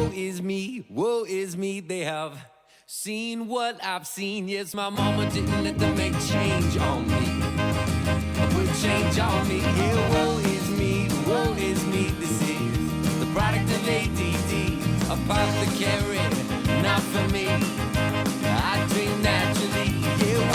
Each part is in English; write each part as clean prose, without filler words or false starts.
woe is me, they have seen what I've seen. Yes, my mama didn't let them make change on me. Put change on me. Yeah, woe is me, this is the product of ADD. Apothecary, not for me. I dream naturally. Yeah,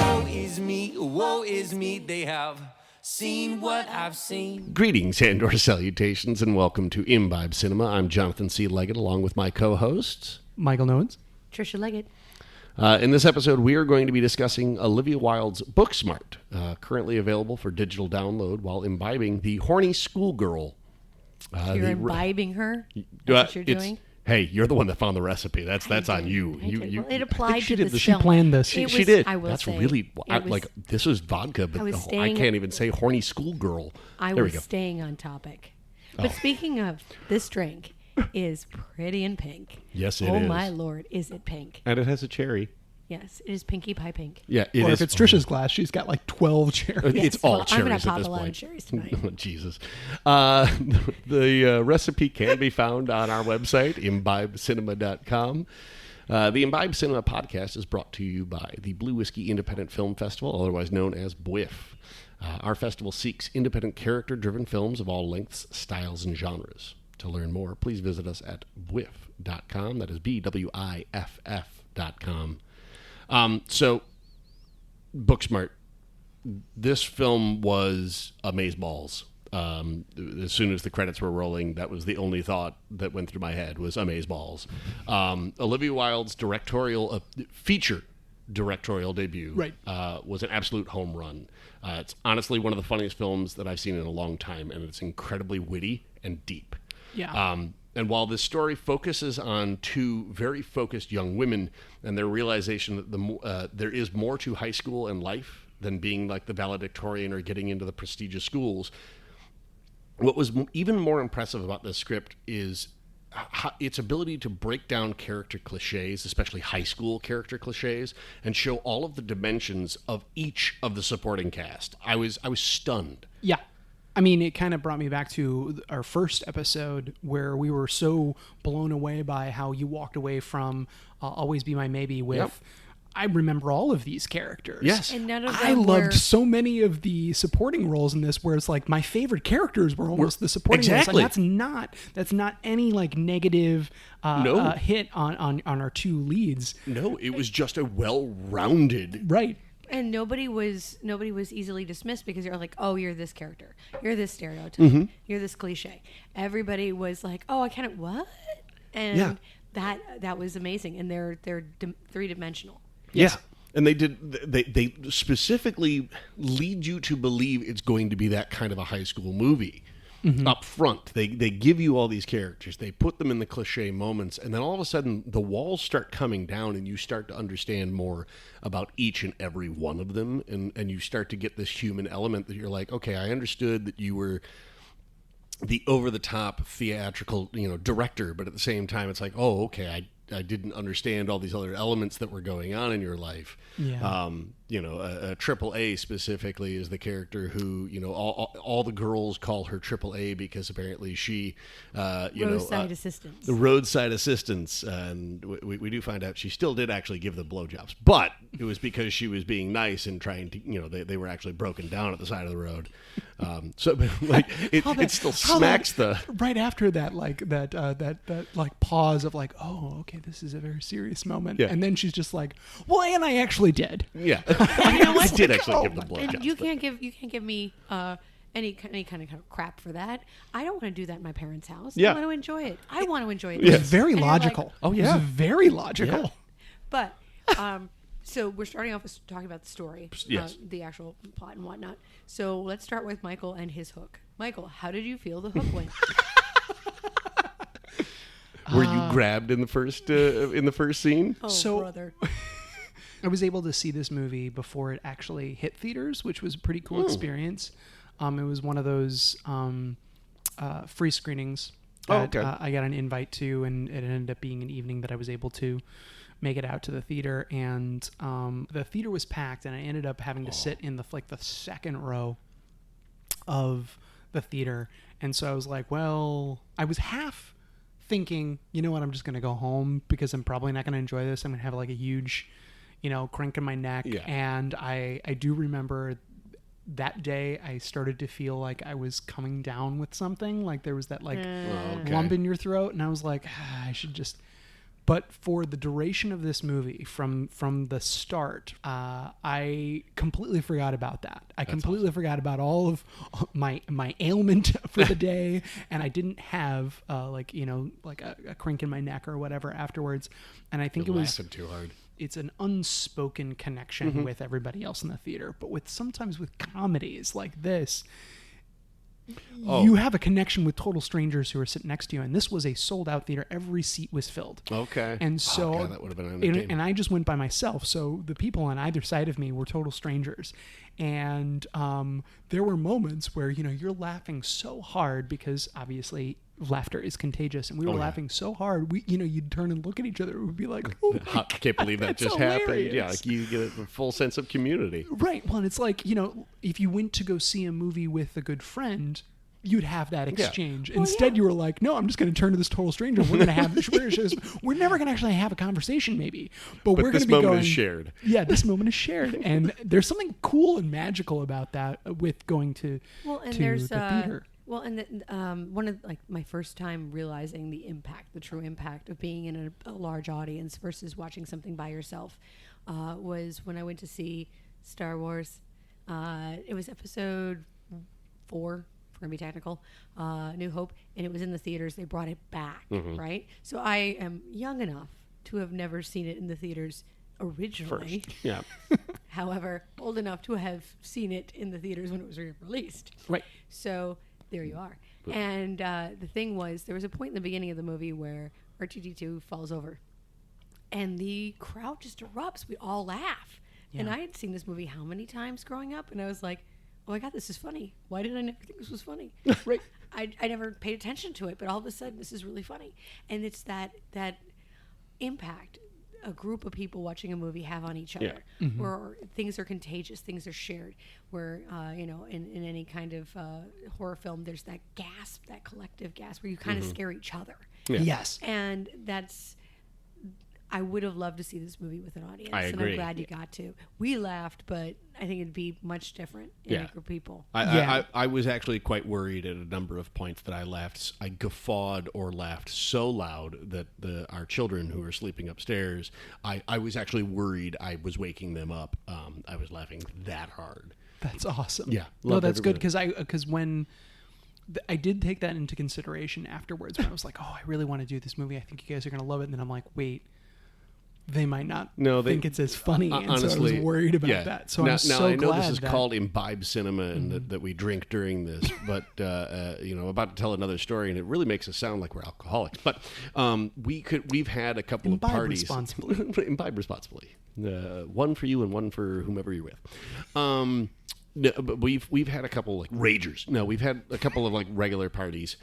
woe is me, they have seen what I've seen. Greetings and/or salutations, and welcome to Imbibe Cinema. I'm Jonathan C. Legat, along with my co-hosts, Michael Noens, Tricia Legat. In this episode, we are going to be discussing Olivia Wilde's Booksmart, currently available for digital download while imbibing the Horny Schoolgirl. You're imbibing her? That's what you're doing? Hey, you're the one that found the recipe. That's on you. Well, it applied to this She film. planned this. She did. I will That's say, really this was vodka, but I can't even say Horny Schoolgirl. I was staying on topic. But speaking of, this drink is pretty in pink. Yes, it is. Oh my Lord, is it pink? And it has a cherry. Yes, it is Pinkie Pie pink. Yeah, or if it's Tricia's glass, she's got like 12 cherries. Yes, It's all I'm cherries gonna at pop this a lot point. of cherries tonight. Oh, Jesus. The recipe can be found on our website, imbibecinema.com. The Imbibe Cinema podcast is brought to you by the Blue Whiskey Independent Film Festival, otherwise known as BWIF. Our festival seeks independent character-driven films of all lengths, styles, and genres. To learn more, please visit us at bwiff.com. That is BWIFF.com. So, Booksmart. This film was amazeballs. As soon as the credits were rolling, that was the only thought that went through my head was amazeballs. Olivia Wilde's feature directorial debut was an absolute home run. It's honestly one of the funniest films that I've seen in a long time, and it's incredibly witty and deep. Yeah. And while this story focuses on two very focused young women and their realization that there is more to high school and life than being like the valedictorian or getting into the prestigious schools, what was even more impressive about this script is its ability to break down character cliches, especially high school character cliches, and show all of the dimensions of each of the supporting cast. I was stunned. Yeah. I mean, it kind of brought me back to our first episode where we were so blown away by how you walked away from Always Be My Maybe with... Yep. I remember all of these characters. Yes. And none of them I loved so many of the supporting roles in this where it's like my favorite characters were almost the supporting roles. And that's not any like negative hit on our two leads. No, it was just a well-rounded... Right. And nobody was easily dismissed because you're like, oh, you're this character, you're this stereotype, you're this cliche. Everybody was like, oh, I kind of what? And that was amazing. And they're three-dimensional. Yes. Yeah. And they specifically lead you to believe it's going to be that kind of a high school movie. Up front, they give you all these characters, they put them in the cliche moments, and then all of a sudden the walls start coming down and you start to understand more about each and every one of them, and you start to get this human element that you're like, okay, I understood that you were the over-the-top theatrical director, but at the same time it's like, oh, okay, I didn't understand all these other elements that were going on in your life. Yeah. A Triple A specifically is the character who, all the girls call her Triple A because apparently she, roadside assistance. The roadside assistance, and we do find out she still did actually give the blowjobs, but it was because she was being nice and trying to, they were actually broken down at the side of the road. So like it still smacks right after that, like that like pause of like, oh, okay, this is a very serious moment, and then she's just like, well, and I actually did. Yeah. And you know what? I did actually give the blowjobs. And you can't give me any kind of crap for that. I don't want to do that in my parents' house. Yeah. I want to enjoy it. I want to enjoy it. It was very logical. Like, oh yeah, it was very logical. Yeah. But so we're starting off with talking about the story, the actual plot and whatnot. So let's start with Michael and his hook. Michael, how did you feel the hook went? Were you grabbed in the first scene? Oh, brother. I was able to see this movie before it actually hit theaters, which was a pretty cool experience. It was one of those free screenings that I got an invite to, and it ended up being an evening that I was able to make it out to the theater. And the theater was packed, and I ended up having to sit in the second row of the theater. And so I was like, well, I was half thinking, you know what, I'm just going to go home because I'm probably not going to enjoy this. I'm going to have like a huge, crank in my neck. Yeah. And I do remember that day I started to feel like I was coming down with something. Like there was that lump in your throat. And I was like, I should just... But for the duration of this movie, from the start, I completely forgot about that. I completely forgot about all of my ailment for the day, and I didn't have a crank in my neck or whatever afterwards. And I think it was too hard. It's an unspoken connection with everybody else in the theater. But sometimes with comedies like this, you have a connection with total strangers who are sitting next to you, and this was a sold-out theater. Every seat was filled. Okay. And so, that would have been entertaining. And I just went by myself, so the people on either side of me were total strangers. And there were moments where, you're laughing so hard because, obviously, laughter is contagious, and we were laughing so hard, you'd turn and look at each other and we'd be like, oh I can't believe that just happened. Yeah, like you get a full sense of community. Right. Well, and it's like, if you went to go see a movie with a good friend, you'd have that exchange. Yeah. Instead, you were like, no, I'm just going to turn to this total stranger. We're going to have this. We're never going to actually have a conversation, maybe. But we're going to be going. This moment is shared. Yeah, this moment is shared. And there's something cool and magical about that with going to the theater. Well, and one of my first time realizing the true impact of being in a large audience versus watching something by yourself was when I went to see Star Wars. It was episode 4. Going to be technical, New Hope, and it was in the theaters. They brought it back, right? So I am young enough to have never seen it in the theaters originally. First. Yeah. However, old enough to have seen it in the theaters when it was released. Right. So there you are. And the thing was, there was a point in the beginning of the movie where R2-D2 falls over, and the crowd just erupts. We all laugh. Yeah. And I had seen this movie how many times growing up, and I was like, oh my God, this is funny. Why did I never think this was funny? Right. I never paid attention to it, but all of a sudden this is really funny. And it's that impact a group of people watching a movie have on each other, where things are contagious, things are shared, where, in any kind of horror film, there's that gasp, that collective gasp, where you kind of scare each other. Yeah. Yes. And I would have loved to see this movie with an audience. I agree. And I'm glad you got to. We laughed, but I think it'd be much different in a group of people. I was actually quite worried at a number of points that I laughed. I guffawed or laughed so loud that our children who were sleeping upstairs, I was actually worried I was waking them up. I was laughing that hard. That's awesome. Yeah. No, that's good because when... I did take that into consideration afterwards when I was like, oh, I really want to do this movie. I think you guys are going to love it. And then I'm like, wait, they might not think it's as funny. And honestly, so I was worried about that. So I'm so glad. Now, I know this is called Imbibe Cinema and that we drink during this, but, I'm about to tell another story and it really makes us sound like we're alcoholics. But we've had a couple of parties. Imbibe responsibly. One for you and one for whomever you're with. No, but we've had a couple like ragers. No, we've had a couple of like regular parties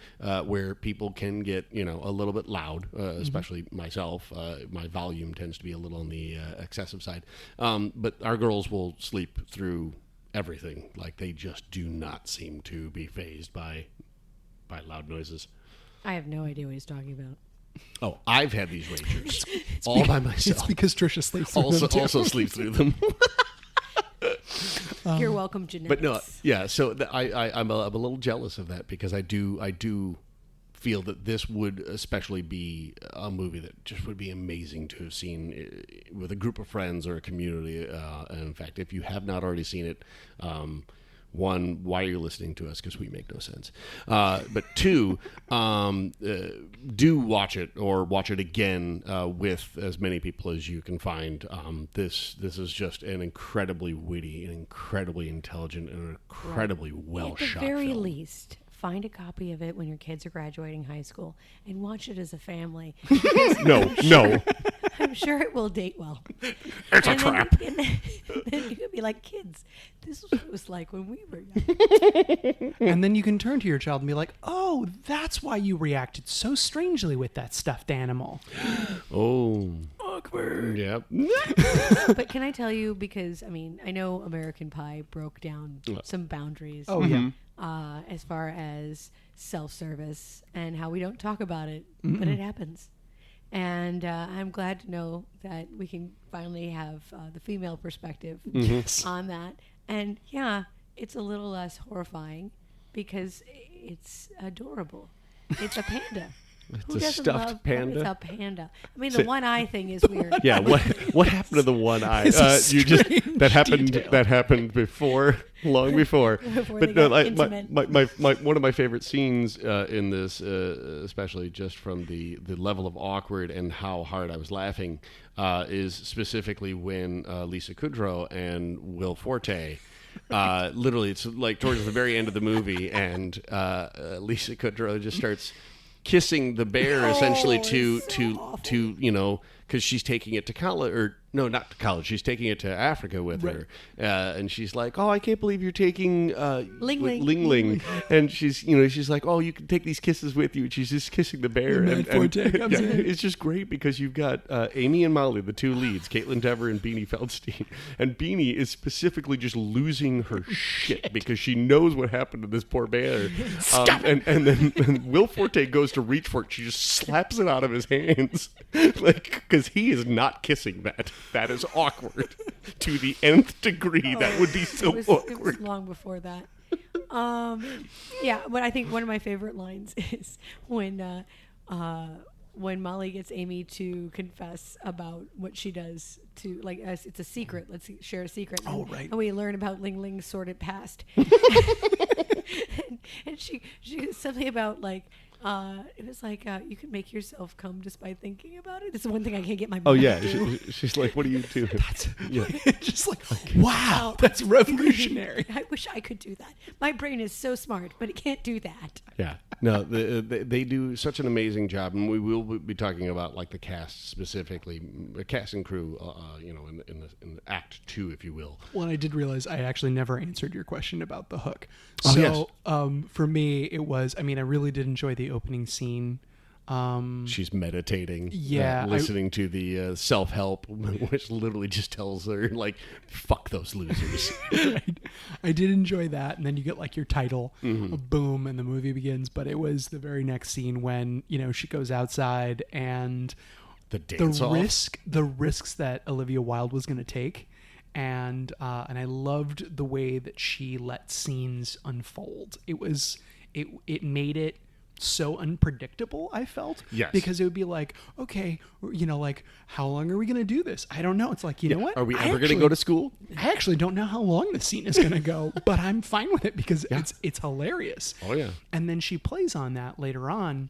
where people can get a little bit loud, especially myself. My volume tends to be a little on the excessive side. But our girls will sleep through everything. Like they just do not seem to be fazed by loud noises. I have no idea what he's talking about. Oh, I've had these ragers all by myself. It's because Tricia sleeps through them too. Also sleeps through them. You're welcome, genetics. But no, yeah. So I'm a little jealous of that because I do feel that this would especially be a movie that just would be amazing to have seen with a group of friends or a community. And in fact, if you have not already seen it, one, why are you listening to us? Because we make no sense. But two, do watch it or watch it again with as many people as you can find. This is just an incredibly witty, and incredibly intelligent, and incredibly well shot film. At the very least, find a copy of it when your kids are graduating high school and watch it as a family. No. I'm sure it will date well. It's a trap. Then you could be like, kids, this is what it was like when we were young. And then you can turn to your child and be like, oh, that's why you reacted so strangely with that stuffed animal. Oh, awkward. Yep. But can I tell you, because I mean, I know American Pie broke down some boundaries. Oh yeah. As far as self-service and how we don't talk about it, but it happens. And I'm glad to know that we can finally have the female perspective on that. And yeah, it's a little less horrifying because it's adorable. It's a panda. It's a stuffed panda. It's a panda. I mean, the one eye thing is weird. Yeah. What happened to the one eye? That happened before, long before. But no, one of my favorite scenes in this, especially just from the level of awkward and how hard I was laughing, is specifically when Lisa Kudrow and Will Forte. Literally, it's like towards the very end of the movie, and Lisa Kudrow just starts kissing the bear essentially to because she's taking it to college, or no, not to college. She's taking it to Africa with her, and she's like, "Oh, I can't believe you're taking Ling Ling," and she's like, "Oh, you can take these kisses with you." And she's just kissing the bear, and it's just great because you've got Amy and Molly, the two leads, Kaitlyn Dever and Beanie Feldstein, and Beanie is specifically just losing her shit because she knows what happened to this poor bear, and then Will Forte goes to reach for it, she just slaps it out of his hands, like, because he is not kissing that. That is awkward to the nth degree. That would be so awkward. It was long before that. Yeah, but I think one of my favorite lines is when Molly gets Amy to confess about what she does to, like, it's a secret. Let's share a secret. And we learn about Ling Ling's sordid past. and she something about, like, it was like, you can make yourself come just by thinking about it. It's the one thing I can't get my mind to do. She's like, what do you do? Just like, wow, that's revolutionary. I wish I could do that. My brain is so smart, but it can't do that. Yeah. No, they do such an amazing job, and we will be talking about, like, the cast specifically, the cast and crew, in Act 2, if you will. Well, I did realize I actually never answered your question about the hook. Oh, so, yes. For me, it was, I mean, I really did enjoy the opening scene. She's meditating, listening to the self-help, which literally just tells her, like, fuck those losers. Right. I did enjoy that, and then you get, like, your title, boom, and the movie begins. But it was the very next scene when, she goes outside and the risks that Olivia Wilde was going to take, and I loved the way that she let scenes unfold. It made it so unpredictable, I felt. Yes. Because it would be like, okay, like, how long are we going to do this? I don't know. It's like, you know what? Are we ever going to go to school? I actually don't know how long the scene is going to go, but I'm fine with it because it's hilarious. Oh, yeah. And then she plays on that later on,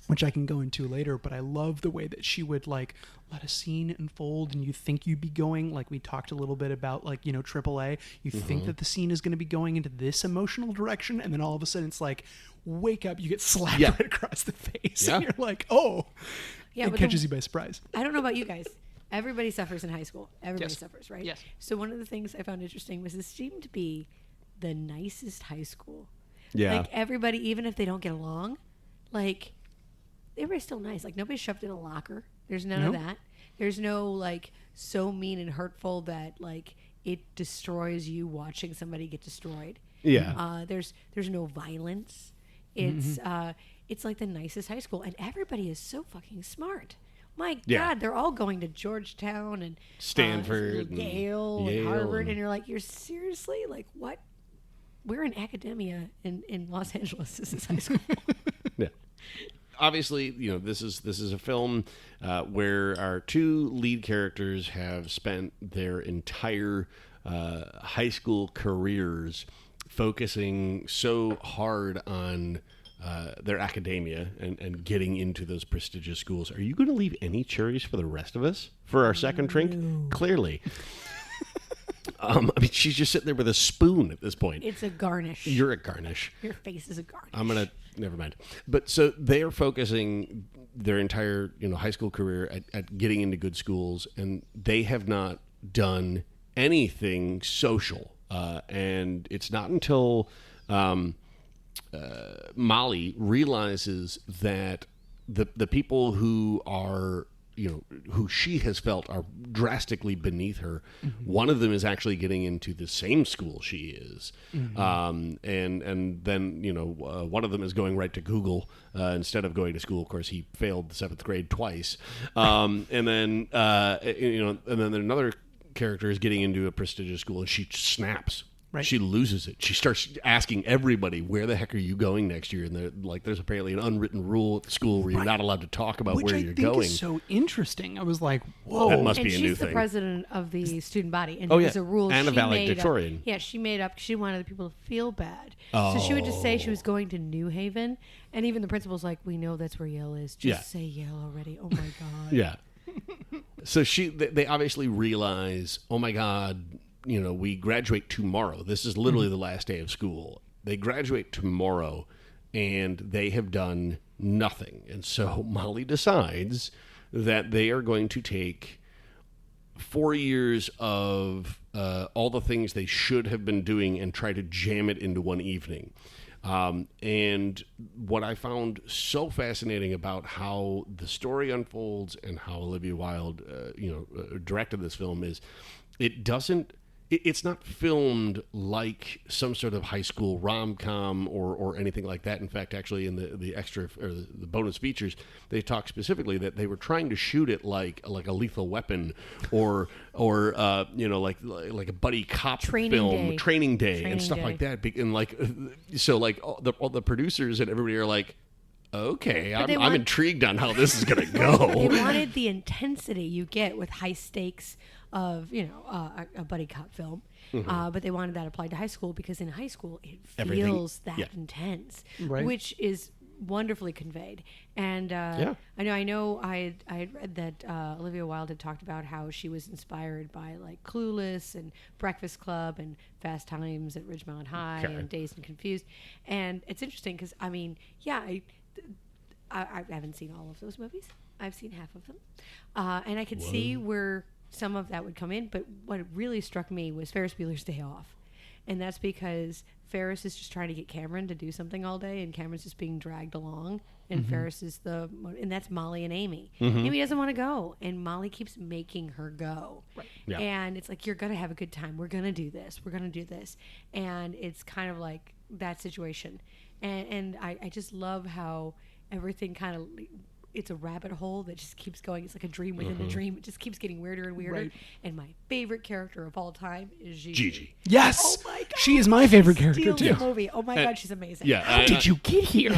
which I can go into later, but I love the way that she would, like, let a scene unfold and you think you'd be going, like we talked a little bit about, like, AAA, you think that the scene is going to be going into this emotional direction, and then all of a sudden it's like, wake up, you get slapped right across the face, and you're like, oh, it catches you by surprise. I don't know about you guys. Everybody suffers in high school. Everybody suffers, right? Yes. So one of the things I found interesting was this seemed to be the nicest high school. Yeah. Like, everybody, even if they don't get along, like, everybody's still nice. Like, nobody's shoved in a locker. There's none of that. There's no, like, so mean and hurtful that, like, it destroys you watching somebody get destroyed. Yeah. There's no violence. It's it's like the nicest high school, and everybody is so fucking smart. My God, they're all going to Georgetown and Stanford, Yale and Harvard, and you're like, you're seriously, like, what? We're in academia in Los Angeles. This is high school. Yeah. Obviously, this is a film where our two lead characters have spent their entire high school careers focusing so hard on their academia and getting into those prestigious schools. Are you going to leave any cherries for the rest of us for our second drink? Clearly. I mean, she's just sitting there with a spoon at this point. It's a garnish. You're a garnish. Your face is a garnish. Never mind. But so they are focusing their entire, high school career at getting into good schools, and they have not done anything social. And it's not until Molly realizes that the people who are, who she has felt are drastically beneath her. One of them is actually getting into the same school she is, and then one of them is going right to Google instead of going to school. Of course, he failed the 7th grade twice, and then another character is getting into a prestigious school, and she snaps. Right. She loses it. She starts asking everybody, where the heck are you going next year? And there's apparently an unwritten rule at the school where you're not allowed to talk about where you're going. Which I think is so interesting. I was like, whoa. That must be a new thing. And she's the president of the student body. And it was a rule and she a valedictorian. She made up. She wanted the people to feel bad. So she would just say she was going to New Haven. And even the principal's like, we know that's where Yale is. Just say Yale already. Oh, my God. Yeah. So they obviously realize, oh, my God, we graduate tomorrow. This is literally the last day of school. They graduate tomorrow, and they have done nothing. And so Molly decides that they are going to take 4 years of all the things they should have been doing and try to jam it into one evening. And what I found so fascinating about how the story unfolds and how Olivia Wilde, directed this film is it's not filmed like some sort of high school rom-com or anything like that. In fact, actually, in the extra or the bonus features, they talk specifically that they were trying to shoot it like a Lethal Weapon or like a buddy cop Training Day, and stuff like that. And all the producers and everybody are like, okay, I'm intrigued on how this is going to go. They wanted the intensity you get with high stakes of a buddy cop film, but they wanted that applied to high school because in high school it feels intense, right. Which is wonderfully conveyed. And I had read that Olivia Wilde had talked about how she was inspired by like Clueless and Breakfast Club and Fast Times at Ridgemont High and Dazed and Confused. And it's interesting because I haven't seen all of those movies. I've seen half of them, and I could see where some of that would come in, but what really struck me was Ferris Bueller's Day Off. And that's because Ferris is just trying to get Cameron to do something all day, and Cameron's just being dragged along. And Ferris is and that's Molly and Amy. Amy doesn't want to go, and Molly keeps making her go. Right. Yeah. And it's like, you're going to have a good time. We're going to do this. We're going to do this. And it's kind of like that situation. And I just love how everything kind of... It's a rabbit hole that just keeps going. It's like a dream within the dream. It just keeps getting weirder and weirder. Right. And my favorite character of all time is Gigi. Yes. Oh my God. She is my favorite character too. The movie. Oh my God, she's amazing. Yeah. How did you get here?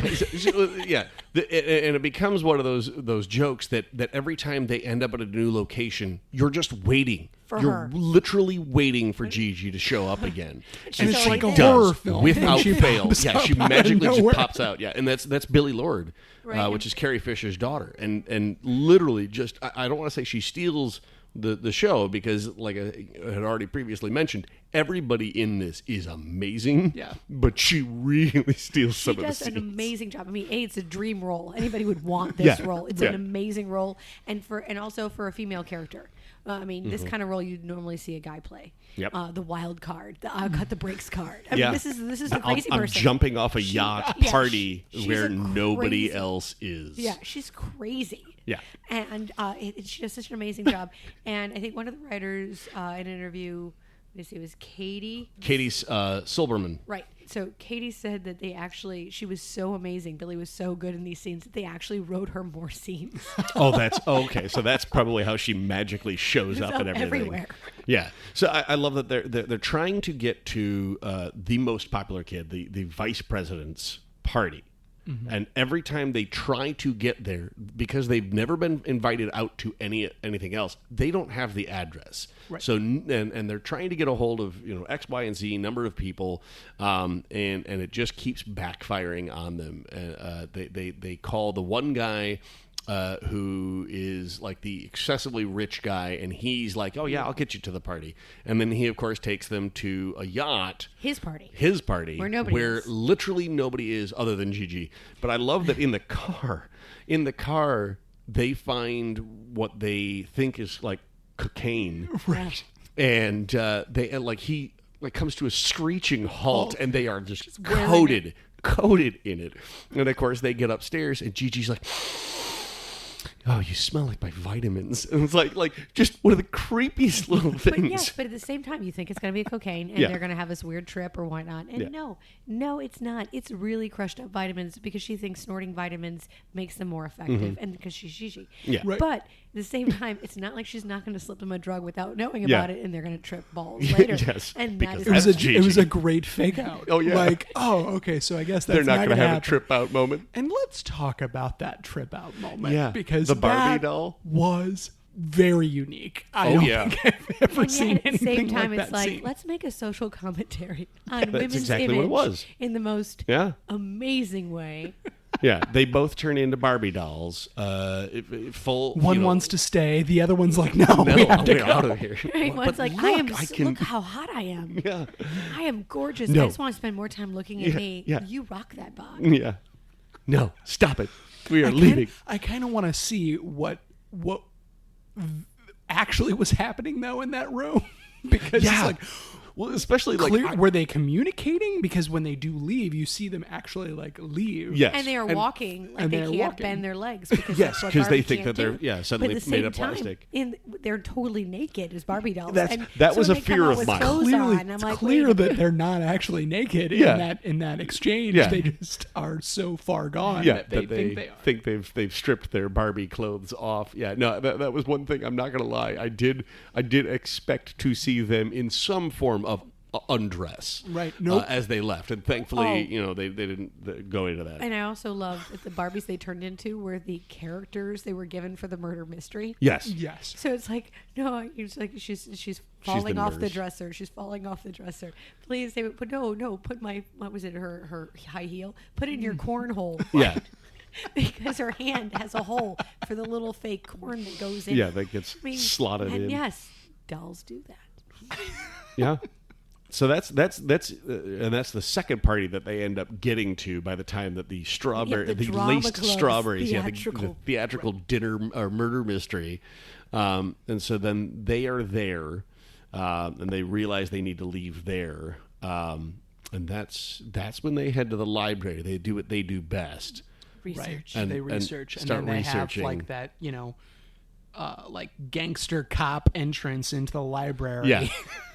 Yeah. And it becomes one of those jokes that every time they end up at a new location, you're just waiting. You're literally waiting for Gigi to show up again. And it's like a horror film. Without fail. Yeah, she magically just pops out. Yeah, and that's Billie Lourd, which is Carrie Fisher's daughter. And literally just, I don't want to say she steals the show because, like I had already previously mentioned, everybody in this is amazing. Yeah. But she really steals some of the scenes. She does an amazing job. I mean, it's a dream role. Anybody would want this role. It's an amazing role. And also for a female character. This kind of role you'd normally see a guy play. Yep. The wild card, the cut the brakes card. I mean, this is the crazy person. I'm jumping off a yacht party where nobody else is. Yeah, she's crazy. Yeah. And she does such an amazing job. And I think one of the writers in an interview, it was Katie Silberman. Right. So Katie said that she was so amazing. Billie was so good in these scenes that they actually wrote her more scenes. Oh, that's okay. So that's probably how she magically shows up and everything. Everywhere. Yeah. So I love that they're trying to get to the most popular kid, the vice president's party. Mm-hmm. And every time they try to get there, because they've never been invited out to anything else, they don't have the address. Right. So and they're trying to get a hold of X, Y, and Z number of people, and it just keeps backfiring on them. They call the one guy who is like the excessively rich guy, and he's like, oh yeah, I'll get you to the party. And then he of course takes them to a yacht, his party where literally nobody is other than Gigi. But I love that in the car they find what they think is like cocaine, right? And he comes to a screeching halt, and they are just coated in it. And of course they get upstairs, and Gigi's like, oh, you smell like my vitamins. And it's like just one of the creepiest little things. But yes, but at the same time, you think it's going to be cocaine and they're going to have this weird trip or whatnot. And no, it's not. It's really crushed up vitamins because she thinks snorting vitamins makes them more effective. And because she's she. Yeah. Right. But at the same time, it's not like she's not going to slip them a drug without knowing about it and they're going to trip balls later. Yes, and because that is It was a great fake out. Oh, yeah. Like, okay, so I guess that's They're not going to have happen. a trip out moment. And let's talk about that trip out moment. Yeah. Because The Barbie that doll? was very unique. I don't think I've ever and seen yet at the anything same time, like it's that like, scene. let's make a social commentary on women's exactly image what it was. in the most amazing way. Yeah, they both turn into Barbie dolls. Full. One wants to stay, the other one's like, no, we have to we're go. out of here. Right? One's like, look, look how hot I am. Yeah. I am gorgeous. No. I just want to spend more time looking at me. yeah. You rock that bod. Yeah. No, stop it. We are leaving. I kind of want to see what actually was happening though in that room because it's like, well, especially like were they communicating? Because when they do leave, you see them actually like leave. Yes. And they are walking like and they they're can't walking. bend their legs because Yes, that's what 'cause they Barbie think can't that they're, do. suddenly but at the made same of plastic. Time, they're totally naked as Barbie dolls. That So was a when they come fear out of with mine. clothes Clearly, on, I'm it's like, clear wait, that they're not actually naked in that exchange. Yeah. They just are so far gone Yeah, that they think they are. think they've stripped their Barbie clothes off. Yeah, no, that was one thing. I'm not gonna lie. I did expect to see them in some form of undress, Right. Nope. as they left, and thankfully, they didn't go into that. And I also love that the Barbies they turned into were the characters they were given for the murder mystery. Yes. Yes. So it's like, no, it's like she's falling off the nurse. dresser. She's falling off the dresser. Please, they would put put what was it, her high heel? Put it in your cornhole. Yeah. Because her hand has a hole for the little fake corn that goes in. Yeah, that gets slotted and in. yes, dolls do that. Yeah. So that's the second party that they end up getting to by the time that the the drama laced club's strawberries, theatrical. the theatrical dinner or murder mystery, and so then they are there, and they realize they need to leave there, and that's when they head to the library. They do what they do best. Research. Right. And- they research and start then they researching. have like that, like gangster cop entrance into the library. Yeah.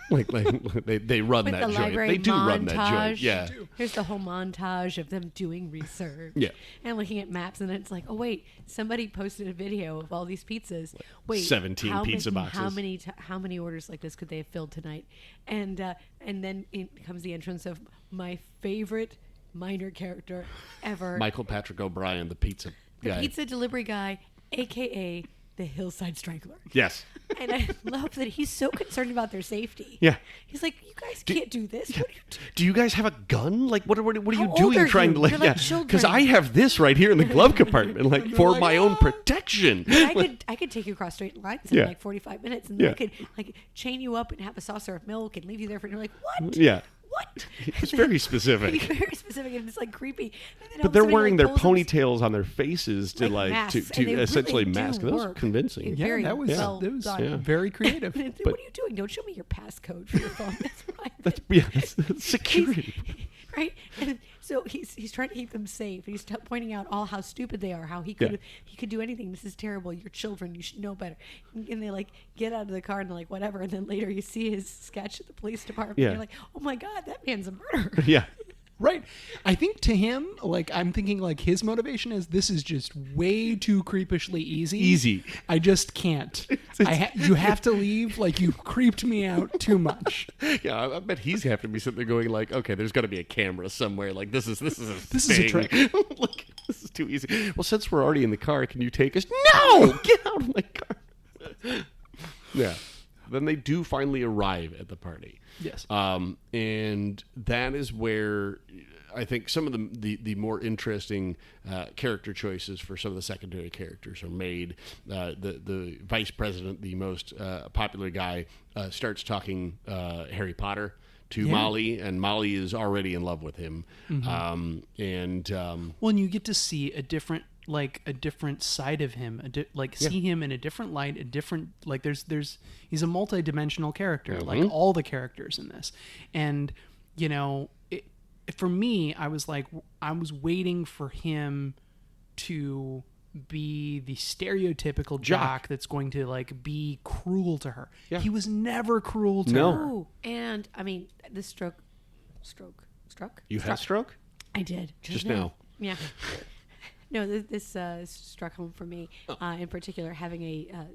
like they run With that the joint. library They do montage. run that joint. Yeah. Here's the whole montage of them doing research. Yeah. And looking at maps, and then it's like, oh wait, somebody posted a video of all these pizzas. Wait, 17 how pizza many, boxes. How many orders like this could they have filled tonight? And then it comes the entrance of my favorite minor character ever, Michael Patrick O'Brien, the pizza guy. pizza delivery guy, aka the Hillside Strangler. Yes. And I love that he's so concerned about their safety. Yeah. He's like, you guys can't do this. What are you doing? Do you guys have a gun? Like, what are How you old doing are trying you? to, like, You're like children. because I have this right here in the glove compartment, like, for my own protection. I could take you across straight lines in Yeah. like 45 minutes, and then Yeah. I could like chain you up and have a saucer of milk and leave you there for. And you're like, what? Yeah. What? It's very specific. Very specific, and it's like creepy. And then all But of a they're sudden, wearing like, their pulls them ponytails on their faces to masks, and to they essentially really do mask. That was work. convincing. Yeah, Very that was well that was done. very creative. And it's, what are you doing? Don't show me your passcode for your phone. That's private. That's security. Right? And so he's trying to keep them safe. He's pointing out all how stupid they are, how he could do anything. This is terrible. You're children. You should know better. And they like get out of the car and they're like, whatever. And then later you see his sketch at the police department. Yeah. And you're like, oh my God, that man's a murderer. Yeah. Right. I think to him, like, I'm thinking like his motivation is this is just way too creepishly easy. Easy. I just can't. You have to leave. Like, you creeped me out too much. Yeah, I bet he's have to be sitting there going like, okay, there's got to be a camera somewhere. Like this is a This is thing. a trick. Like, this is too easy. Well, since we're already in the car, can you take us? No, get out of my car. Yeah. Then they do finally arrive at the party. Yes. And that is where I think some of the more interesting character choices for some of the secondary characters are made. The vice president, the most popular guy, starts talking Harry Potter to Molly, and Molly is already in love with him. Mm-hmm. Well, and you get to see a different side of him, see him in a different light, he's a multi-dimensional character, like all the characters in this. And, for me, I was waiting for him to be the stereotypical jock that's going to like be cruel to her. Yeah. He was never cruel to her. Ooh, and I mean the stroke. You had a stroke? I did just now. Yeah. No, this struck home for me in particular, having a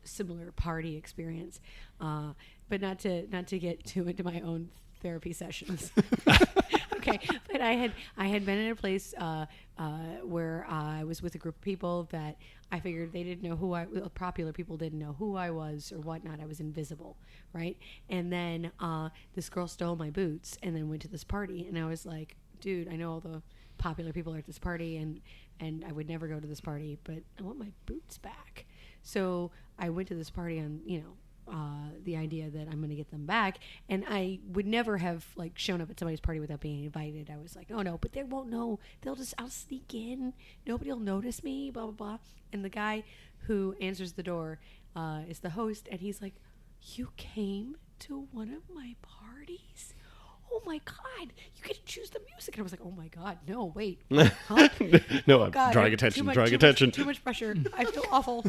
similar party experience, but not to get too into my own therapy sessions. Okay, but I had been in a place where I was with a group of people that I figured they didn't know popular people didn't know who I was or whatnot. I was invisible, right? And then this girl stole my boots and then went to this party, and I was like, dude, I know all the popular people are at this party, and I would never go to this party, but I want my boots back. So I went to this party on, the idea that I'm going to get them back, and I would never have like shown up at somebody's party without being invited. I was like, oh no, but they won't know. I'll sneak in. Nobody will notice me, blah, blah, blah. And the guy who answers the door is the host, and he's like, you came to one of my parties? Oh my God, you get to choose the music. And I was like, oh my God, no, wait. Huh? No, I'm drawing attention. Too much pressure. I feel awful.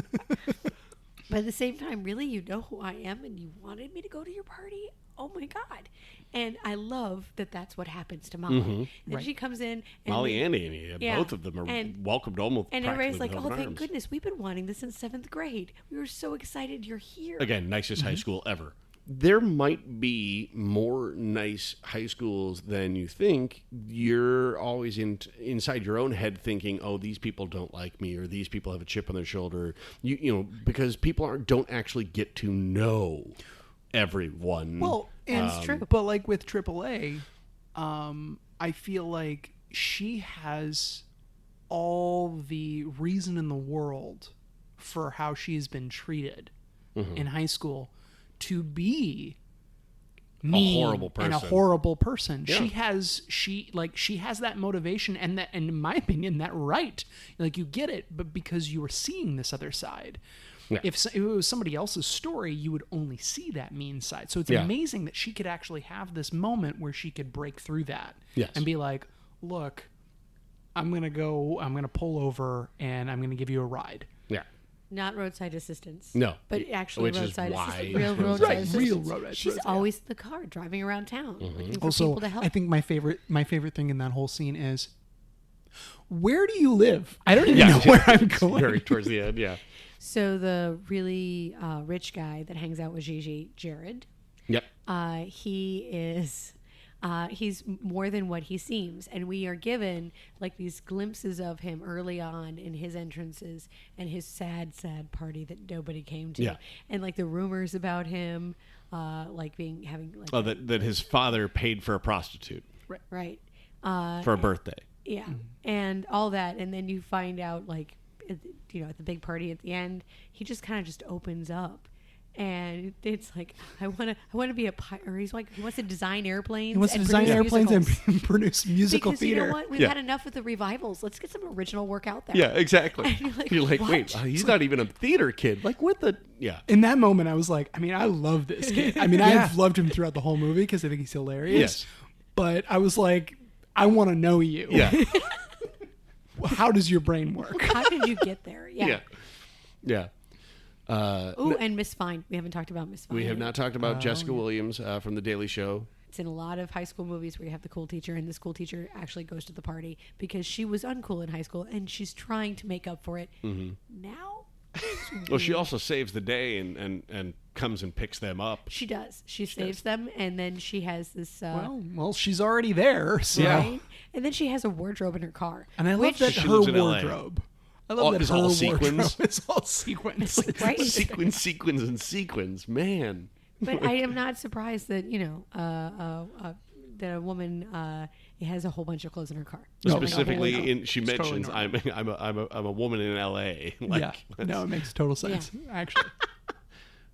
But at the same time, really, you know who I am and you wanted me to go to your party? Oh my God. And I love that that's what happens to Molly. And she comes in. And Molly and Amy, both of them are welcomed almost. And everybody's like, oh, thank goodness. We've been wanting this since 7th grade. We were so excited you're here. Again, nicest high school ever. There might be more nice high schools than you think. You're always inside your own head thinking, oh, these people don't like me, or these people have a chip on their shoulder. You know, because people don't actually get to know everyone. Well, and it's true. But like with AAA, I feel like she has all the reason in the world for how she's been treated in high school to be mean, a horrible person. And a horrible person. Yeah. She has that motivation and in my opinion, that right. Like you get it, but because you were seeing this other side. Yeah. If it was somebody else's story, you would only see that mean side. So it's amazing that she could actually have this moment where she could break through that and be like, look, I'm going to pull over and I'm going to give you a ride. Yeah. Not roadside assistance. No. But actually roadside assistance. Real roadside assistance. Real roadside. She's always in the car driving around town looking for also, people to help. I think my favorite thing in that whole scene is, where do you live? I don't even know where I'm going. Very towards the end, yeah. So the really rich guy that hangs out with Gigi, Jared. Yep. He is... he's more than what he seems, and we are given like these glimpses of him early on in his entrances and his sad party that nobody came to, and like the rumors about him, that his father paid for a prostitute, right, for a birthday, and all that, and then you find out like, at the big party at the end, he just kind of just opens up. And it's like, I want to be a pilot. Or he wants to design airplanes. He wants to design airplanes and produce musical because theater. You know what? We've had enough with the revivals. Let's get some original work out there. Yeah, exactly. You're like, what? wait, he's not even a theater kid. Like, what the? Yeah. In that moment, I was like, I love this kid. I've loved him throughout the whole movie because I think he's hilarious. Yes. But I was like, I want to know you. Yeah. How does your brain work? How did you get there? Yeah. Yeah. And Miss Fine. We haven't talked about Miss Fine. We have not talked about Jessica Williams from The Daily Show. It's in a lot of high school movies where you have the cool teacher, and this cool teacher actually goes to the party because she was uncool in high school, and she's trying to make up for it now. Well, she also saves the day and comes and picks them up. She does. She saves them, and then she has this... well, she's already there. So. Right? And then she has a wardrobe in her car. And I love that her wardrobe... I love that it's all sequins. It's all sequins. Right? Sequins, man. But I am not surprised that, that a woman has a whole bunch of clothes in her car. Specifically, she mentions, totally I'm a woman in L.A. No, it makes total sense, actually.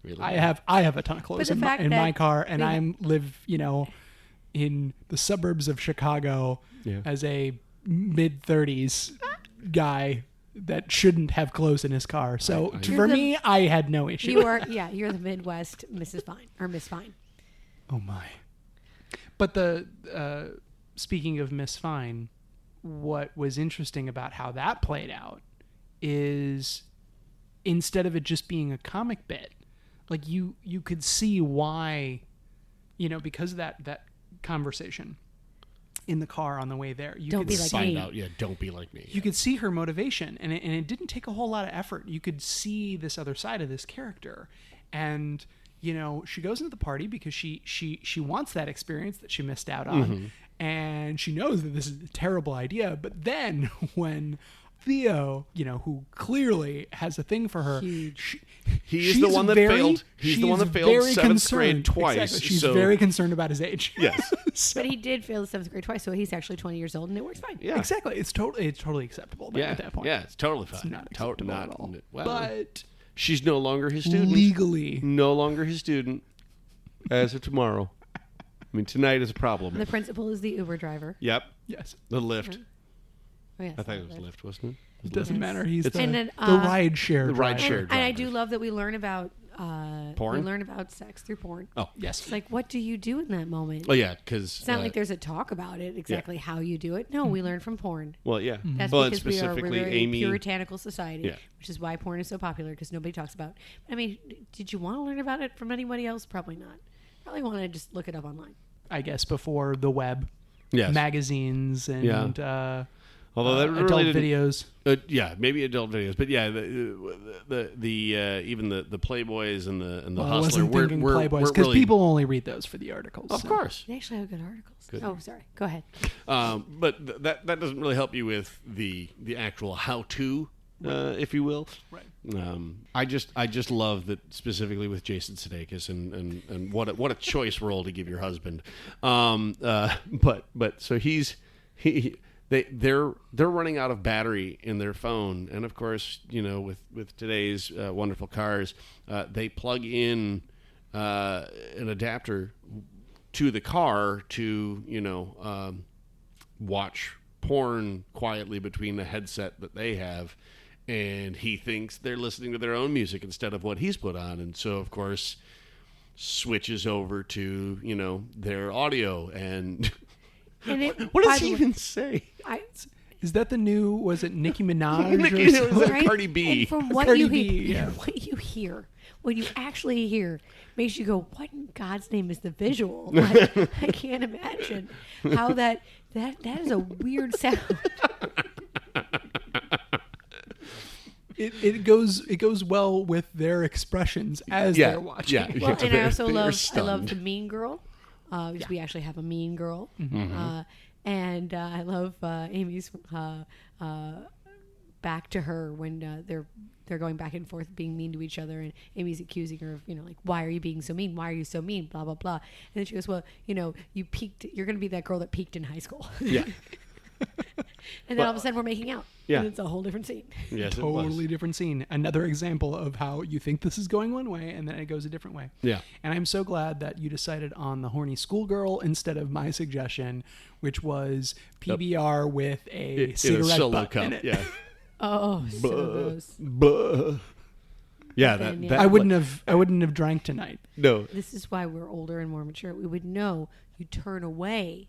Really? I have a ton of clothes in my car, and I live, in the suburbs of Chicago as a mid-30s guy that shouldn't have clothes in his car. So for me, I had no issue. You're the Midwest Mrs. Fine or Miss Fine. Oh my. But speaking of Miss Fine, what was interesting about how that played out is instead of it just being a comic bit, like you could see why, because of that conversation in the car on the way there. You Don't could be like Find me. out, don't be like me. You could see her motivation, and it didn't take a whole lot of effort. You could see this other side of this character, and she goes into the party because she wants that experience that she missed out on, and she knows that this is a terrible idea. But then when Theo, who clearly has a thing for her, He's the one that failed. He's the one that failed seventh grade twice. Exactly. She's so, very concerned about his age. Yes. But he did fail the 7th grade twice, so he's actually 20 years old, and it works fine. Yeah. Exactly. It's totally acceptable at that point. Yeah, it's totally fine. It's not acceptable at all. Well, but she's no longer his student. legally, No longer his student as of tomorrow. I mean, tonight is a problem. The principal is the Uber driver. Yep. yes. The lift. Oh, yes, I think it was Lyft, wasn't it? It doesn't matter. He's the, And then, the ride share. the ride driver. share. And I drivers. do love that we learn about Porn? We learn about sex through porn. Oh. Yes. It's like, what do you do in that moment? Oh, yeah, because... It's not like there's a talk about it, exactly how you do it. No, we learn from porn. Well, yeah. That's Well, and because we are a specifically very Amy... puritanical society, Yeah. which is why porn is so popular, because nobody talks about. I mean, did you want to learn about it from anybody else? Probably not. Probably want to just look it up online. I guess before the web, Yes. magazines, and Although that adult really didn't- videos. Yeah, maybe adult videos, but yeah, the even the Playboys and the Well, I Hustler wasn't weren't thinking Playboys weren't because really, people only read those for the articles. of so. course. They actually have good articles. Oh, sorry. Go ahead. But that doesn't really help you with the actual how to, if you will. Right. I just love that specifically with Jason Sudeikis and what a choice role to give your husband. But so they're running out of battery in their phone, and of course, with today's wonderful cars, they plug in an adapter to the car to watch porn quietly between the headset that they have, and he thinks they're listening to their own music instead of what he's put on, and so of course switches over to their audio and. And What does he even say? Is that the new? Was it Nicki Minaj? Nicki, or was that something? Cardi B? And from what Cardi you B, hear, yeah. what you actually hear, makes you go, "What in God's name is the visual?" Like, I can't imagine how that is a weird sound. It goes well with their expressions as they're watching. Yeah. Well, and I also They were love stunned. the Mean Girl. Because we actually have a Mean Girl, Mm-hmm. and I love Amy's back to her when they're going back and forth being mean to each other, and Amy's accusing her of like, why are you being so mean? Why are you so mean? Blah blah blah. And then she goes, well, you peaked. You're going to be that girl that peaked in high school. Yeah. And then all of a sudden we're making out. Yeah. And it's a whole different scene. Yes, Totally different scene. Another example of how you think this is going one way and then it goes a different way. Yeah. And I'm so glad that you decided on the Horny Schoolgirl instead of my suggestion, which was PBR with a in a cigarette solo butt cup. in it. Yeah. Oh, so gross. Yeah, And, that I wouldn't have drank tonight. no This is why we're older and more mature. We would know you turn away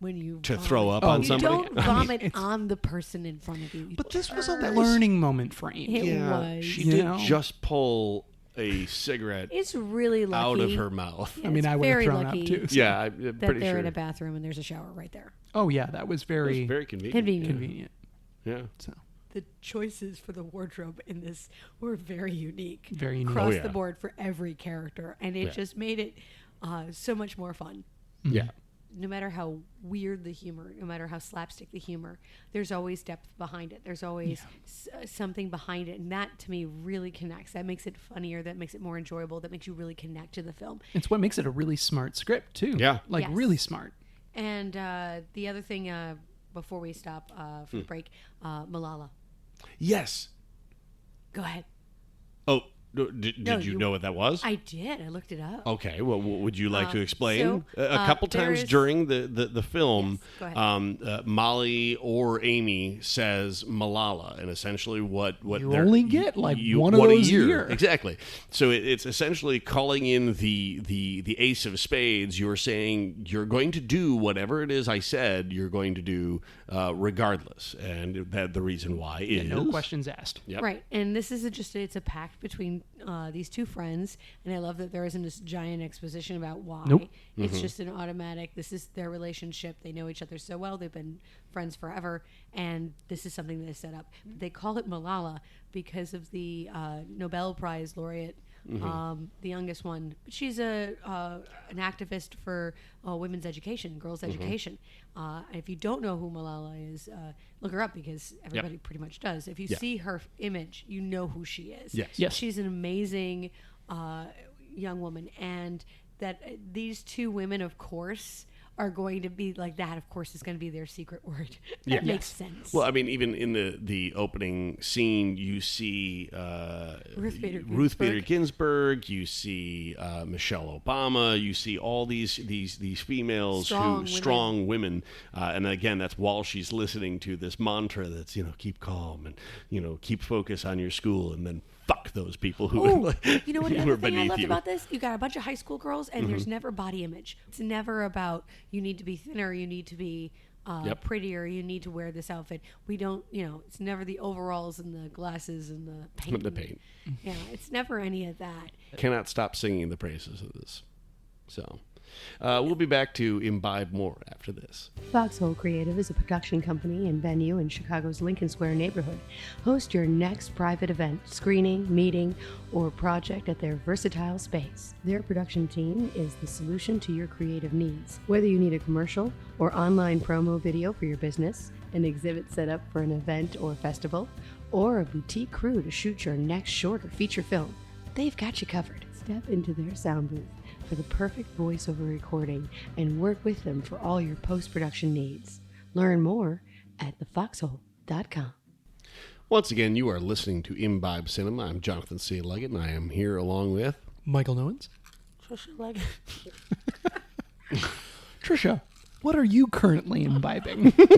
when you to vomit. throw up on You somebody. don't vomit on the person in front of you. You But this was a turn. learning moment for Amy. It Yeah, was. she You did know? just pull a cigarette It's really lucky. out of her mouth. Yeah, I mean, it's I would have very thrown lucky up too. so- Yeah, I'm that pretty they're sure. in a bathroom and there's a shower right there. Oh yeah, that was It very, was very convenient. Convenient. convenient. Yeah. So The choices for the wardrobe in this were very unique. Very unique. Across Oh, yeah. the board for every character. And it Yeah. just made it so much more fun. Yeah. No matter how weird the humor, no matter how slapstick the humor, there's always depth behind it. There's always something behind it. And that, to me, really connects. That makes it funnier. That makes it more enjoyable. That makes you really connect to the film. it's what makes it a really smart script too. Yeah. Like Yes. really smart. And the other thing, before we stop for the break, Malala. Yes. Go ahead. Oh, Did you know what that was? I did. I looked it up. Okay. Well, would you like to explain? So, A couple times during the film, yes, go ahead. Molly or Amy says Malala, and essentially what you only get like one of a those year. a year. Exactly. So it's essentially calling in the ace of spades. You're saying you're going to do whatever it is I said you're going to do, regardless, and that the reason why is no questions asked. Yep. Right, and this is it's a pact between these two friends, and I love that there isn't this giant exposition about why. Nope. It's just an automatic. This is their relationship. They know each other so well. They've been friends forever, and this is something they set up. They call it Malala because of the Nobel Prize laureate. The youngest one, but she's an activist for women's education, girls' education. If you don't know who Malala is, look her up because everybody pretty much does. If you see her image, you know who she is. Yes. She's an amazing young woman, and that these two women, of course, are going to be like that. Of course, is going to be their secret word. That makes sense. Well, I mean, even in the opening scene, you see Ruth Bader Ginsburg. You see Michelle Obama. You see all these females strong women. And again, that's while she's listening to this mantra that's keep calm and keep focus on your school, and then fuck those people who are you know what? who Another are thing I beneath loved you. about this, you got a bunch of high school girls, and there's never body image. It's never about you need to be thinner, you need to be prettier, you need to wear this outfit. We don't, it's never the overalls and the glasses and the paint. The paint. Yeah, it's never any of that. Cannot stop singing the praises of this. So we'll be back to imbibe more after this. Foxhole Creative is a production company and venue in Chicago's Lincoln Square neighborhood. Host your next private event, screening, meeting, or project at their versatile space. Their production team is the solution to your creative needs. Whether you need a commercial or online promo video for your business, an exhibit set up for an event or festival, or a boutique crew to shoot your next short or feature film, they've got you covered. Step into their sound booth for the perfect voiceover recording and work with them for all your post-production needs. Learn more at thefoxhole.com. Once again, you are listening to Imbibe Cinema. I'm Jonathan C. Leggett, and I am here along with Michael Noens. Tricia Legat. Tricia, what are you currently imbibing? Shut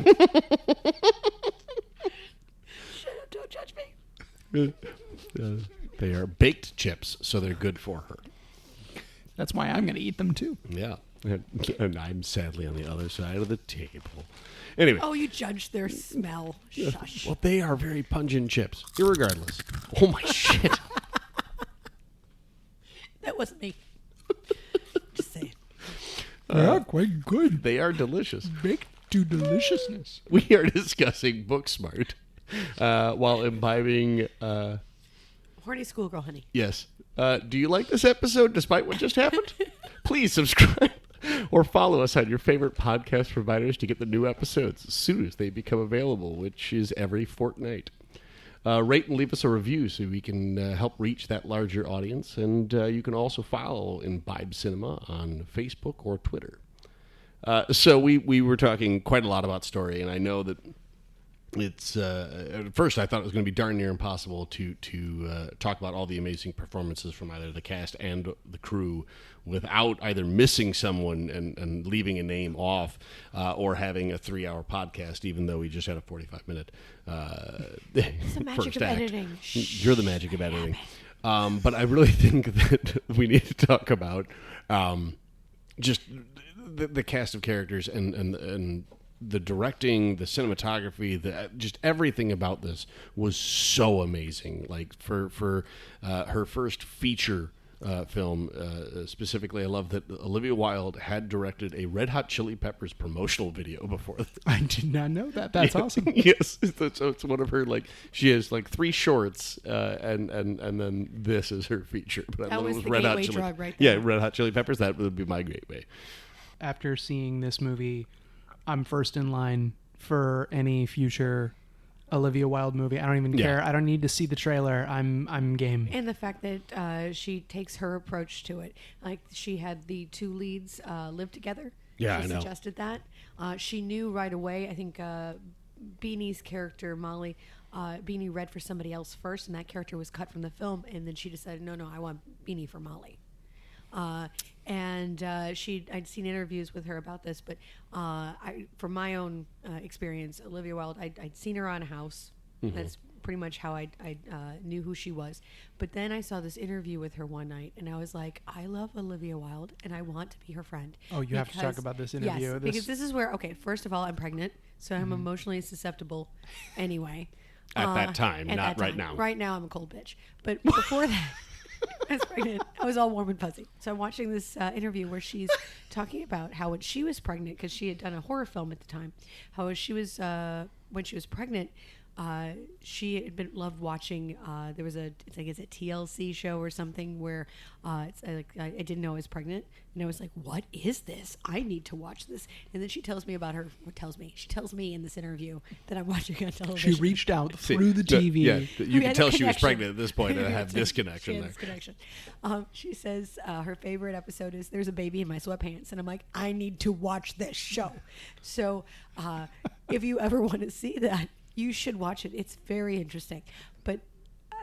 up, don't judge me. They are baked chips, so they're good for her. That's why I'm going to eat them too. Yeah. And I'm sadly on the other side of the table. Anyway. Oh, you judged their smell. Shush. Well, they are very pungent chips, irregardless. Oh, my shit. That wasn't me. Just saying. They are quite good. They are delicious. Baked to deliciousness. We are discussing Booksmart while imbibing... Horny Schoolgirl, honey. Yes. Do you like this episode despite what just happened? Please subscribe or follow us on your favorite podcast providers to get the new episodes as soon as they become available, which is every fortnight. Rate and leave us a review so we can help reach that larger audience. And you can also follow Imbibe Cinema on Facebook or Twitter. So we were talking quite a lot about story, and I know that it's at first I thought it was going to be darn near impossible to talk about all the amazing performances from either the cast and the crew without either missing someone and leaving a name off or having a 3-hour podcast, even though we just had a 45-minute It's the magic first of act. editing. You're the magic of editing. But I really think that we need to talk about just the cast of characters and the directing, the cinematography, just everything about this was so amazing. Like for her first feature film, specifically, I love that Olivia Wilde had directed a Red Hot Chili Peppers promotional video before. I did not know that. That's awesome. Yes, so it's one of her she has 3 shorts, and then this is her feature. But That I was love the Red Hot gateway Chili. drug right Yeah, there. Red Hot Chili Peppers. That would be my gateway. After seeing this movie, I'm first in line for any future Olivia Wilde movie. I don't even care. I don't need to see the trailer. I'm game. And the fact that she takes her approach to it. Like, she had the 2 leads live together. Yeah, she I know. suggested that. She knew right away, I think Beanie's character, Molly, Beanie read for somebody else first, and that character was cut from the film, and then she decided, no, I want Beanie for Molly. I'd seen interviews with her about this, but from my own experience, Olivia Wilde, I'd seen her on House. Mm-hmm. That's pretty much how I knew who she was. But then I saw this interview with her one night, and I was like, I love Olivia Wilde, and I want to be her friend. Oh, you have to talk about this interview. Yes, because this is where, first of all, I'm pregnant, so I'm emotionally susceptible anyway. At that time, not right now. Right now, I'm a cold bitch. But before that, I was pregnant. I was all warm and fuzzy. So I'm watching this interview where she's talking about how when she was pregnant, because she had done a horror film at the time, how when she was pregnant, she had loved watching. There was it's a TLC show or something where I didn't know I was pregnant, and I was like, "What is this? I need to watch this." And then she tells me about her. She tells me in this interview that I'm watching on television. She reached out through the TV. You can tell she was pregnant at this point and have this connection there. This connection. She says her favorite episode is "There's a baby in my sweatpants," and I'm like, "I need to watch this show." So if you ever want to see that, you should watch it. It's very interesting. But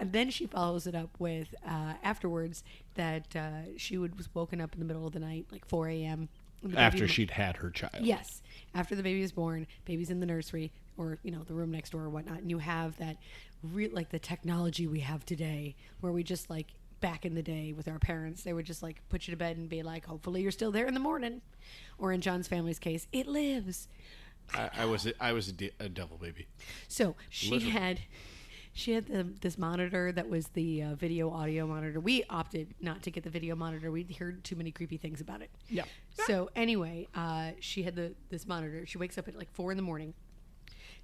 then she follows it up with afterwards that she was woken up in the middle of the night, like 4 a.m. After she'd had her child. Yes. After the baby is born, baby's in the nursery or, the room next door or whatnot. And you have that, like the technology we have today where we just like back in the day with our parents, they would just like put you to bed and be like, hopefully you're still there in the morning. Or in John's family's case, it lives. I was a devil baby. So she had this monitor that was the video audio monitor. We opted not to get the video monitor. We heard too many creepy things about it. Yeah. So anyway, she had this monitor. She wakes up at like 4 a.m.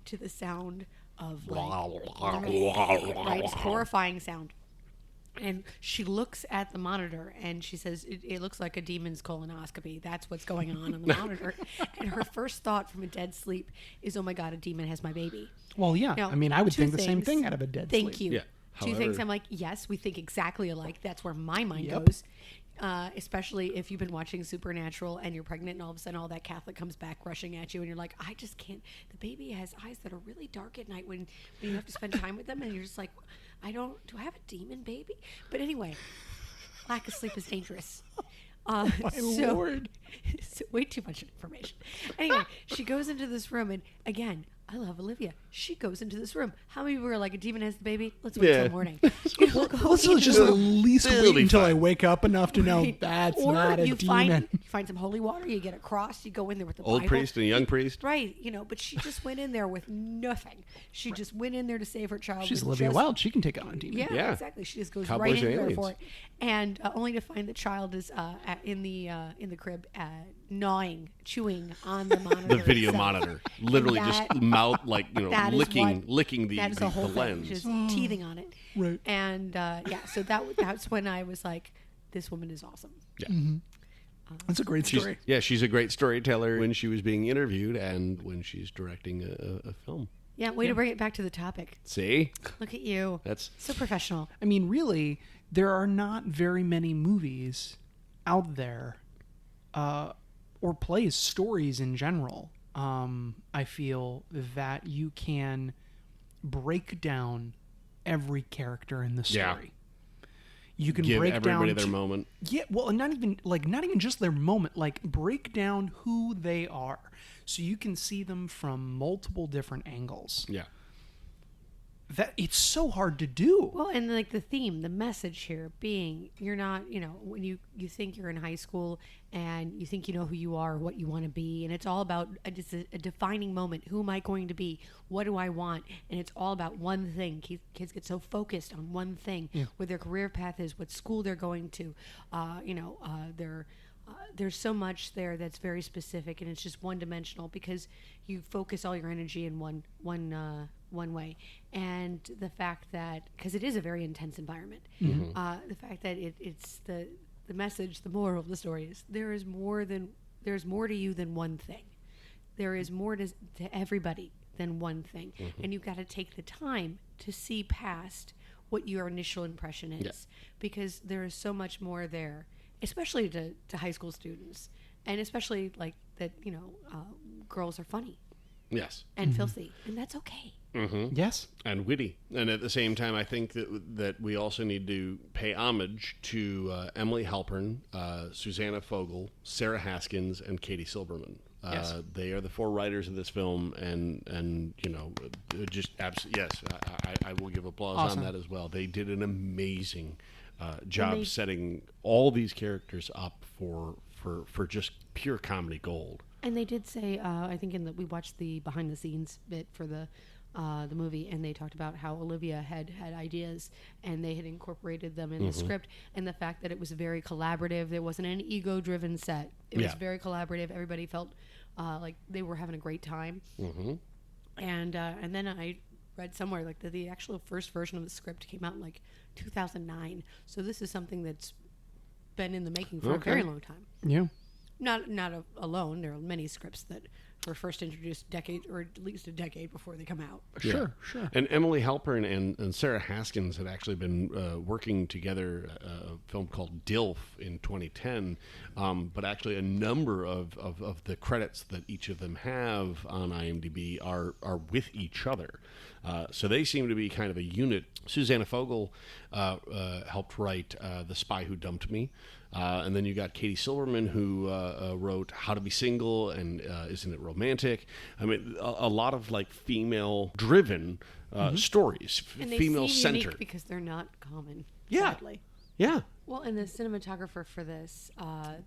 to the sound of like right, horrifying sound. And she looks at the monitor and she says, it looks like a demon's colonoscopy. That's what's going on the monitor. And her first thought from a dead sleep is, oh my God, a demon has my baby. Well, yeah. Now, I mean, I would think the same thing out of a dead sleep. Thank you. Yeah. Two However, things I'm like, yes, we think exactly alike. That's where my mind goes. Especially if you've been watching Supernatural and you're pregnant and all of a sudden all that Catholic comes back rushing at you and you're like, I just can't. The baby has eyes that are really dark at night when you have to spend time with them and you're just like, do I have a demon baby? But anyway, lack of sleep is dangerous. My Lord. So way too much information. Anyway, she goes into this room and again, I love Olivia. She goes into this room. How many people are like, a demon has the baby? Let's wait till morning. Let's just at least wait until I wake up enough to know that's or not a demon. You find some holy water, you get a cross, you go in there with the old Bible. priest and a young priest. Right, but she just went in there with nothing. She just went in there to save her child. She's Olivia Wilde. She can take on a demon. Yeah, exactly. She just goes Cowboys right in there aliens. for it. And only to find the child is in the crib gnawing, chewing on the monitor. The video itself. monitor. Literally that, just mouth, like, that licking is the whole lens. thing. Just teething on it. Right. And so that's when I was like, this woman is awesome. Yeah. Mm-hmm. That's a great story. She's a great storyteller when she was being interviewed and when she's directing a film. Yeah, way to bring it back to the topic. See? Look at you. That's so professional. I mean, really, there are not very many movies out there or plays, stories in general, I feel that you can break down every character in the story. You can give break everybody down their moment. Yeah, well, not even just their moment, like break down who they are so you can see them from multiple different angles. Yeah. That it's so hard to do. Well, and like the theme, the message here being, you're not, when you think you're in high school and you think you know who you are, what you want to be, and it's all about just a defining moment. Who am I going to be? What do I want? And it's all about one thing. Kids get so focused on one thing, what their career path is, what school they're going to, there's so much there that's very specific, and it's just one-dimensional because you focus all your energy in one way. And the fact that, because it is a very intense environment, the fact that it's the message, the moral of the story is there's more to you than one thing. There is more to everybody than one thing, and you've got to take the time to see past what your initial impression is, because there is so much more there. Especially to high school students, and especially like that, girls are funny. Yes. And filthy, and that's okay. Yes. And witty. And at the same time, I think that we also need to pay homage to Emily Halpern, Susanna Fogel, Sarah Haskins, and Katie Silberman. Yes. They are the 4 writers of this film, and you know, just absolutely, yes, I will give applause on that as well. They did an amazing job setting all these characters up for just pure comedy gold. And they did say, I think we watched the behind the scenes bit for the movie, and they talked about how Olivia had ideas and they had incorporated them in the script, and the fact that it was very collaborative. There wasn't an ego-driven set. It was very collaborative. Everybody felt like they were having a great time. And then I read somewhere like that the actual first version of the script came out in like 2009. So this is something that's been in the making for a very long time. Yeah. Not alone. There are many scripts that were first introduced or at least a decade before they come out. Sure. And Emily Halpern and Sarah Haskins had actually been working together a film called DILF in 2010, but actually a number of the credits that each of them have on IMDb are with each other. So they seem to be kind of a unit. Susanna Fogel helped write The Spy Who Dumped Me. And then you got Katie Silberman, who wrote How to Be Single and Isn't It Romantic? I mean, a lot of like female-driven stories, And they female-centered. seem unique because they're not common, Yeah. sadly. Yeah. Well, and the cinematographer for this,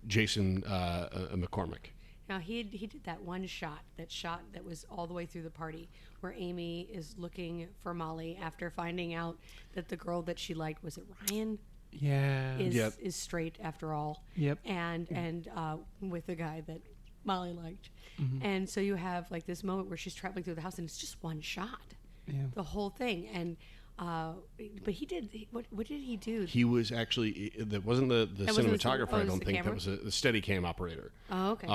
Jason McCormick. now he did that one shot that was all the way through the party where Amy is looking for Molly after finding out that the girl that she liked, was it Ryan? Yeah. Is straight after all. Yep. And with the guy that Molly liked. And so you have like this moment where she's traveling through the house and it's just one shot. Yeah. The whole thing. And but he did what did he do? He was actually, that wasn't the cinematographer, I don't think. Camera? That was the Steadicam operator. Oh, okay.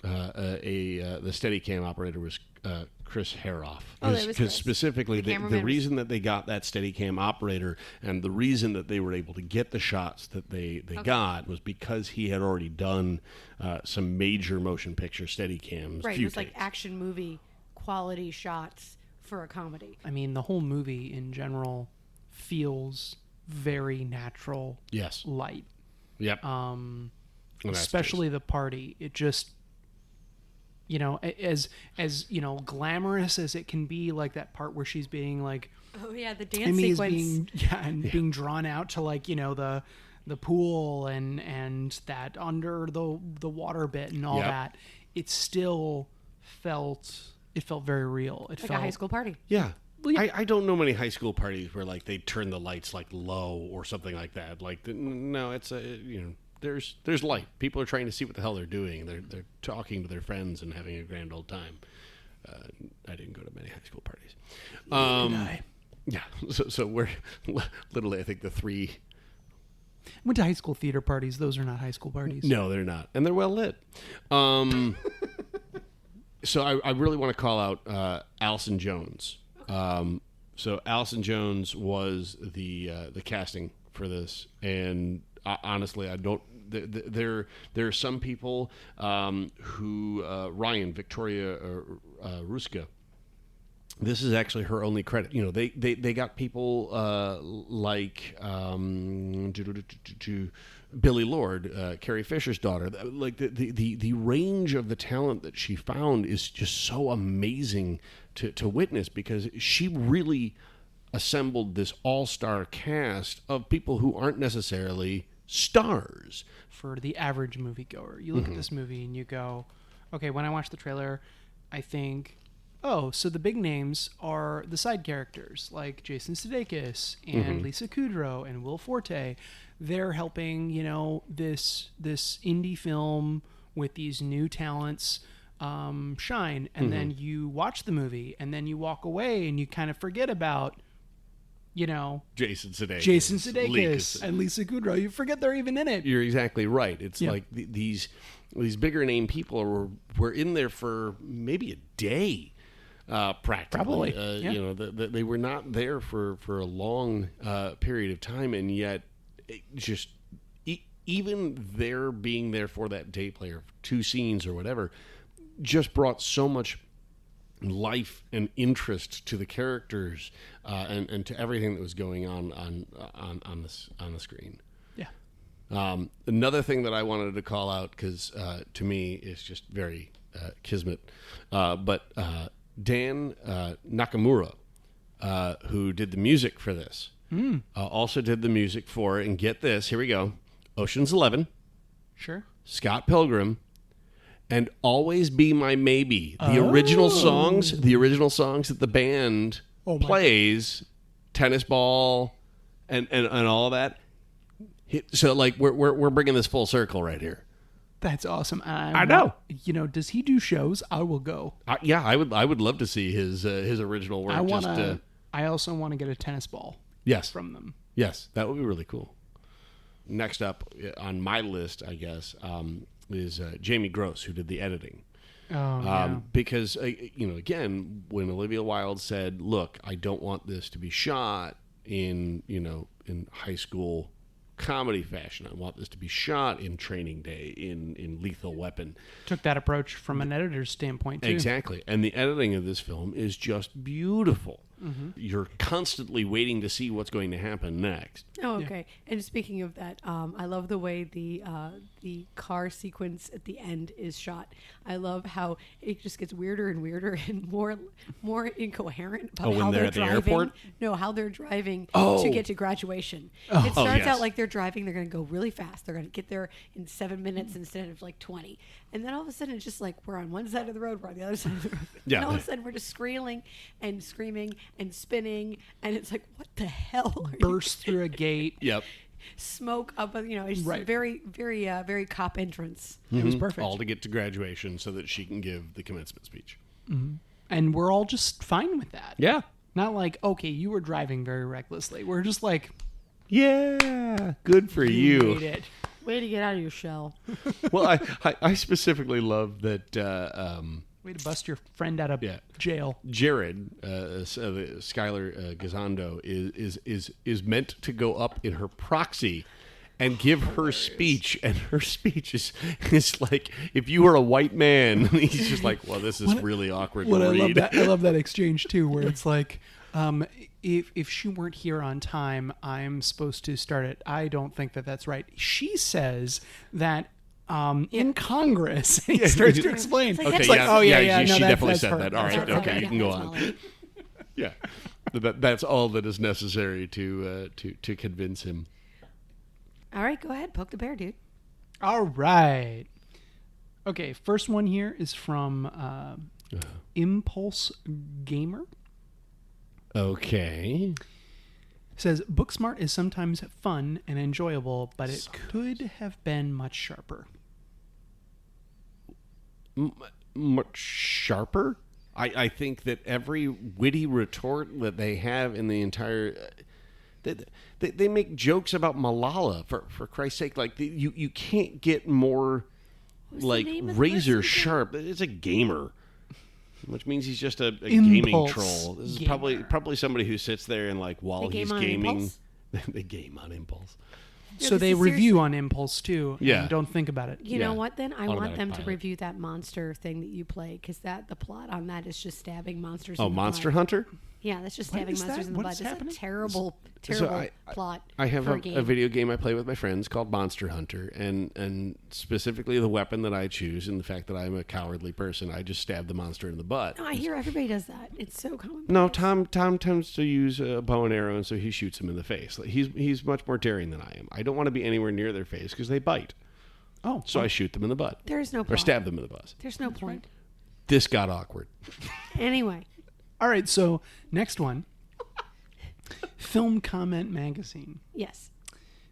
The Steadicam operator was Chris Haroff. Oh, that was Because Chris. specifically, The the cameraman reason that they got that Steadicam operator and the reason that they were able to get the shots that they got was because he had already done some major motion picture Steadicams. Right, it was like action movie quality shots for a comedy. I mean, the whole movie in general feels very natural. Yes. Light. Yep. Especially the party. It just, you know, as you know, glamorous as it can be, like that part where she's being like, Oh yeah, the dance Amy is sequence. being drawn out to like, you know, the pool and that under the water bit and all that. It still felt very real. It Like felt a high school party. Yeah. Well, yeah. I don't know many high school parties where like they turn the lights like low or something like that. Like no, it's there's light. People are trying to see what the hell they're doing. They're talking to their friends and having a grand old time. I didn't go to many high school parties. Yeah. So we're literally, I think the three. Went to high school theater parties. Those are not high school parties. No, they're not, and they're well lit. So I really want to call out Allison Jones. So Allison Jones was the casting for this, and honestly, I don't. There are some people who Victoria Ruesga. This is actually her only credit. You know, they got people like Billie Lourd, Carrie Fisher's daughter. Like the range of the talent that she found is just so amazing to witness, because she really assembled this all-star cast of people who aren't necessarily stars. For the average moviegoer, you look at this movie and you go, okay, when I watch the trailer, I think, oh, so the big names are the side characters, like Jason Sudeikis and Lisa Kudrow and Will Forte. They're helping, you know, this indie film with these new talents shine. And then you watch the movie, and then you walk away, and you kind of forget about, you know, Jason Sudeikis and Lisa Kudrow. You forget they're even in it. You're exactly right. It's like these bigger name people were in there for maybe a day. Practically, Probably. You know, they were not there for a long period of time, and yet just even their being there for that day play or 2 scenes or whatever just brought so much life and interest to the characters and to everything that was going on the screen. Yeah. Another thing that I wanted to call out, because to me it's just very kismet, but Dan Nakamura, who did the music for this, also did the music for, and get this, here we go, Ocean's 11, Sure. Scott Pilgrim, and Always Be My Maybe. The original songs that the band plays, tennis ball, and all that. So like we're bringing this full circle right here. That's awesome. I know. You know, does he do shows? I will go. I would love to see his original work. I also want to get a tennis ball. Yes. From them. Yes, that would be really cool. Next up on my list, I guess, is Jamie Gross, who did the editing. Because, again, when Olivia Wilde said, look, I don't want this to be shot in high school comedy fashion. I want this to be shot in Training Day, in Lethal Weapon. Took that approach from an editor's standpoint, too. Exactly. And the editing of this film is just beautiful. Mm-hmm. You're constantly waiting to see what's going to happen next. Oh, okay. Yeah. And speaking of that, I love the way the car sequence at the end is shot. I love how it just gets weirder and weirder and more incoherent about how they're driving. At the airport? No, how they're driving to get to graduation. It starts out like they're driving. They're going to go really fast. They're going to get there in 7 minutes instead of like 20. And then all of a sudden, it's just like we're on one side of the road, we're on the other side of the road. Yeah. And all of a sudden, we're just squealing and screaming and spinning, and it's like, what the hell? Burst through a gate. Yep. Smoke up, it's Right. very, very, very cop entrance. It was perfect. All to get to graduation so that she can give the commencement speech. Mm-hmm. And we're all just fine with that. Yeah. Not like, okay, you were driving very recklessly. We're just like, yeah, good for you. made it. Way to get out of your shell. Well, I specifically love that. Way to bust your friend out of jail. Jared, Skyler Gisondo, is meant to go up in her proxy and give her speech, and her speech is like, if you were a white man, he's just like, well, this is really awkward to read. I love that exchange too, where it's like, if she weren't here on time, I'm supposed to start it. I don't think that's right. She says that. In Congress, he starts to explain. Okay, it's like, she definitely said her. that. All right, That's okay, her. you can go That's on. Molly. Yeah, that's all that is necessary to convince him. All right, go ahead. Poke the bear, dude. All right. Okay, first one here is from Impulse Gamer. Okay. Says, Booksmart is sometimes fun and enjoyable, but it could have been much sharper. Much sharper? I think that every witty retort that they have in the entire... They make jokes about Malala, for Christ's sake. Like, you can't get more, razor sharp. It's a gamer. Which means he's just a gaming troll. This is probably somebody who sits there and while he's gaming, they game on impulse. So they review on impulse too. Yeah. And don't think about it. You know what? Then I want Automatic them to pilot. review that monster thing that you play, because the plot on that is just stabbing monsters. Oh, in the Monster butt. Hunter? Yeah, that's just What stabbing is that? monsters in the What butt. is It's happening? a terrible plot. I have for a game. video game I play with my friends called Monster Hunter, and specifically the weapon that I choose, and the fact that I'm a cowardly person, I just stab the monster in the butt. No, I hear everybody does that. It's so common. No, Tom tends to use a bow and arrow, and so he shoots him in the face. He's much more daring than I am. I don't want to be anywhere near their face because they bite. Oh. So I shoot them in the butt. There's no Or point. stab them in the butt. There's no point. This got awkward. Anyway. All right, so next one. Film Comment Magazine. Yes.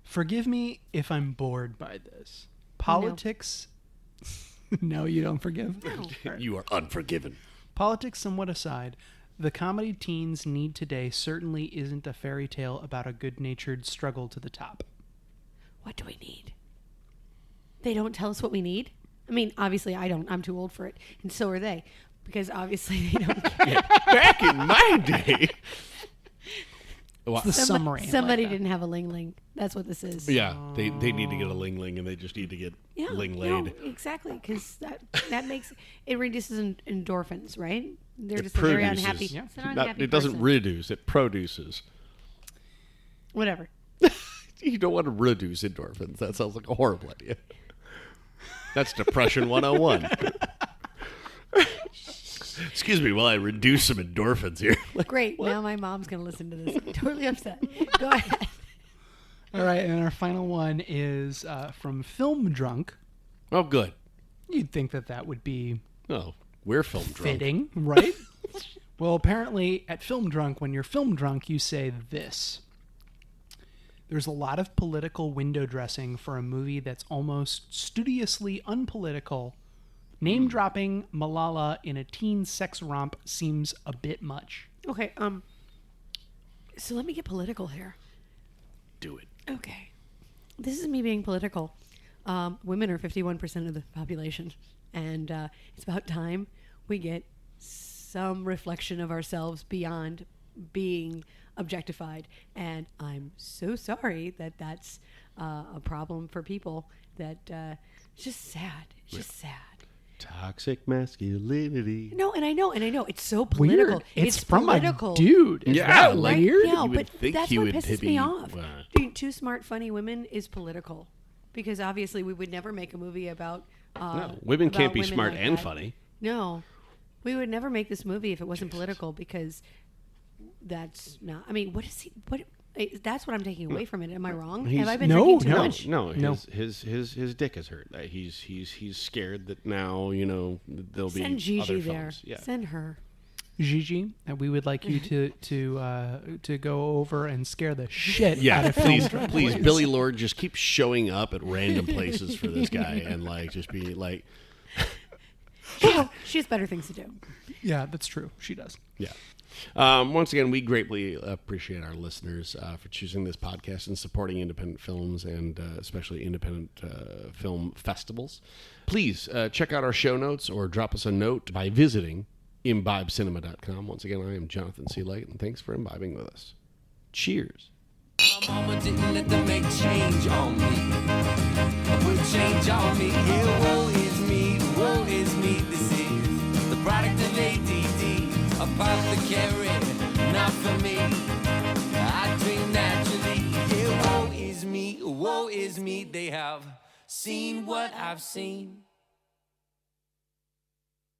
Forgive me if I'm bored by this. Politics... No, you don't forgive? No. You are unforgiven. Politics somewhat aside, the comedy teens need today certainly isn't a fairy tale about a good-natured struggle to the top. What do we need? They don't tell us what we need? I mean, obviously I don't. I'm too old for it. And so are they. Because obviously they don't care. Back in my day... Well, The summary. Somebody like that. didn't have a ling ling. That's what this is. yeah, they need to get a ling ling, and they just need to get ling laid. No, exactly, because that makes it reduces endorphins, right? They're It just a very produces. unhappy. Yeah. It's an Not, unhappy it doesn't person. reduce; it produces. Whatever. You don't want to reduce endorphins. That sounds like a horrible idea. That's depression 101. Excuse me while I reduce some endorphins here. Great. Now my mom's gonna listen to this. I'm totally upset. Go ahead. All right, and our final one is from Film Drunk. Oh, good. You'd think that would be Oh, we're film drunk. fitting, right? Well, apparently at Film Drunk, when you're film drunk, you say this. There's a lot of political window dressing for a movie that's almost studiously unpolitical. Name dropping Malala in a teen sex romp seems a bit much. Okay. So let me get political here. Do it. Okay. This is me being political. Women are 51% of the population, and it's about time we get some reflection of ourselves beyond being objectified. And I'm so sorry that that's a problem for people. That it's just sad. It's just sad. Toxic masculinity. No, and I know, it's so political. Weird. It's from political. a dude. Is Yeah, that like- weird? Yeah, You would but think that's he what would pisses be- me off. Wow. Being Two Smart, Funny Women is political. Because obviously we would never make a movie about... No, women can't about be women smart like and that. funny. No. We would never make this movie if it wasn't political, because that's not... I mean, what is he... That's what I'm taking away from it. Am I wrong? Have I been No, drinking too no. much? No, No. his dick is hurt. He's scared that now there'll Send be Gigi other there. films. Yeah. Send her. Gigi, we would like you to go over and scare the shit out Yeah, of please, Film Drunk, please, Billie Lourd, just keep showing up at random places for this guy and just be like, She has better things to do. Yeah, that's true. She does. yeah. Once again, we greatly appreciate our listeners for choosing this podcast and supporting independent films and especially independent film festivals. Please check out our show notes or drop us a note by visiting imbibecinema.com. Once again, I am Jonathan C. Legat, and thanks for imbibing with us. Cheers. My mama didn't let them make change on me. Put change on me. Yeah, woe is me, woe is me. This is the product of ADD. Apothecary, not for me. I drink naturally. Yeah, woe is me, woe is me. They have seen what I've seen.